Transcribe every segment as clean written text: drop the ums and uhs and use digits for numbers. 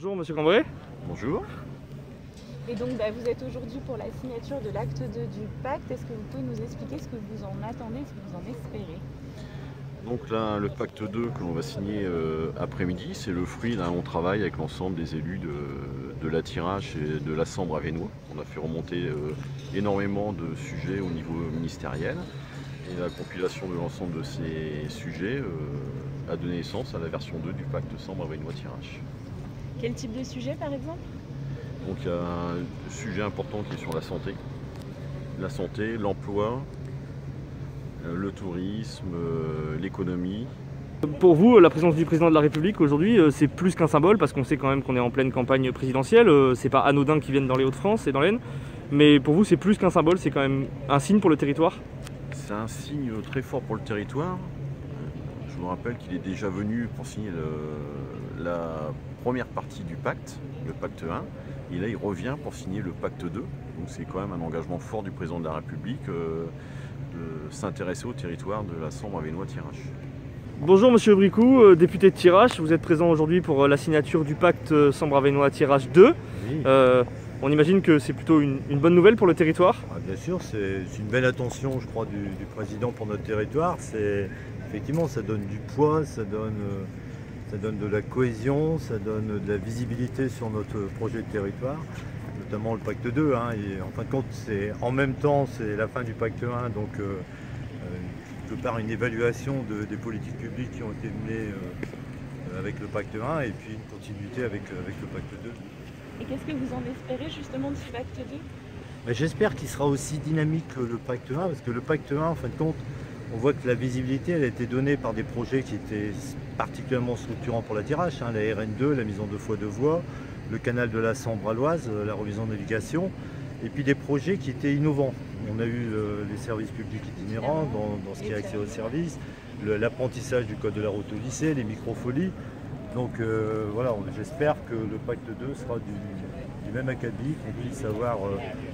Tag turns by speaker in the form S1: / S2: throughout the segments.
S1: Bonjour Monsieur Cambrai.
S2: Bonjour.
S3: Et donc vous êtes aujourd'hui pour la signature de l'acte 2 du pacte. Est-ce que vous pouvez nous expliquer ce que vous en attendez, ce que vous en espérez?
S2: Donc là, le pacte 2 que l'on va signer après-midi, c'est le fruit d'un long travail avec l'ensemble des élus de la Thiérache et de la Sambre-Avesnois. On a fait remonter énormément de sujets au niveau ministériel. Et la compilation de l'ensemble de ces sujets a donné naissance à la version 2 du pacte Sambre-Avesnois-Thiérache.
S3: Quel type de sujet par exemple?
S2: Donc il y a un sujet important qui est sur la santé, l'emploi, le tourisme, l'économie.
S1: Pour vous, la présence du président de la République aujourd'hui, c'est plus qu'un symbole parce qu'on sait quand même qu'on est en pleine campagne présidentielle. C'est pas anodin qu'ils viennent dans les Hauts-de-France et dans l'Aisne. Mais pour vous, c'est plus qu'un symbole, c'est quand même un signe pour le territoire?
S2: C'est un signe très fort pour le territoire. Je me rappelle qu'il est déjà venu pour signer la première partie du pacte, le pacte 1. Et là, il revient pour signer le pacte 2. Donc c'est quand même un engagement fort du président de la République de s'intéresser au territoire de la Sambre-Avesnois-Thiérache.
S1: Bonjour Monsieur Bricou, député de Thiérache. Vous êtes présent aujourd'hui pour la signature du pacte Sambre-Avesnois-Thiérache 2. Oui. On imagine que c'est plutôt une bonne nouvelle pour le territoire.
S4: Bien sûr, c'est une belle attention, je crois, du président pour notre territoire. Effectivement, ça donne du poids, ça donne de la cohésion, ça donne de la visibilité sur notre projet de territoire, notamment le pacte 2. Et en fin de compte, en même temps, c'est la fin du pacte 1, donc quelque part une évaluation des politiques publiques qui ont été menées avec le pacte 1 et puis une continuité avec le pacte 2.
S3: Et qu'est-ce que vous en espérez justement de ce pacte 2?
S4: J'espère qu'il sera aussi dynamique que le pacte 1, parce que le pacte 1, en fin de compte, on voit que la visibilité elle a été donnée par des projets qui étaient particulièrement structurants pour la Thiérache, la RN2, la mise en 2x2 voies, le canal de la Sambre à l'Oise, la remise en navigation, et puis des projets qui étaient innovants. On a eu les services publics itinérants dans ce qui est accès aux services, l'apprentissage du code de la route au lycée, les microfolies. Donc voilà, j'espère que le pacte 2 sera du même acabit, qu'on puisse avoir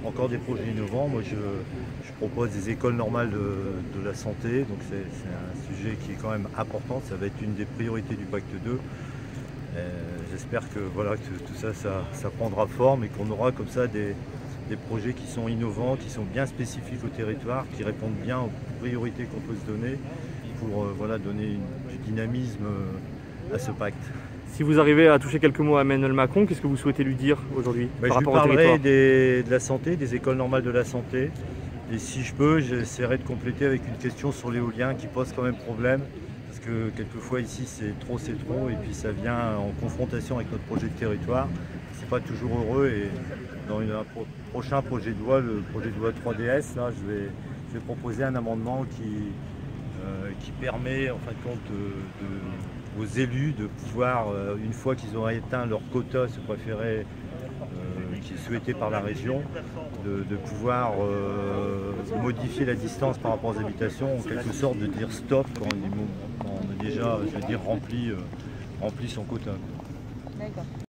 S4: encore des projets innovants. Moi je propose des écoles normales de la santé, donc c'est un sujet qui est quand même important, ça va être une des priorités du pacte 2. J'espère que, voilà, que tout ça, ça prendra forme et qu'on aura comme ça des projets qui sont innovants, qui sont bien spécifiques au territoire, qui répondent bien aux priorités qu'on peut se donner pour voilà, donner du dynamisme à ce pacte.
S1: Si vous arrivez à toucher quelques mots à Emmanuel Macron, qu'est-ce que vous souhaitez lui dire aujourd'hui par rapport au territoire?
S4: Je lui parlerai de la santé, des écoles normales de la santé. Et si je peux, j'essaierai de compléter avec une question sur l'éolien qui pose quand même problème. Parce que quelquefois ici c'est trop, et puis ça vient en confrontation avec notre projet de territoire. C'est pas toujours heureux et dans un prochain projet de loi, le projet de loi 3DS, là, je vais proposer un amendement qui permet en fin de compte aux élus de pouvoir, une fois qu'ils auront atteint leur quota, se préférer, qui est souhaité par la région, de pouvoir modifier la distance par rapport aux habitations, en quelque sorte de dire stop quand on a déjà, je veux dire, rempli son quota.
S3: D'accord.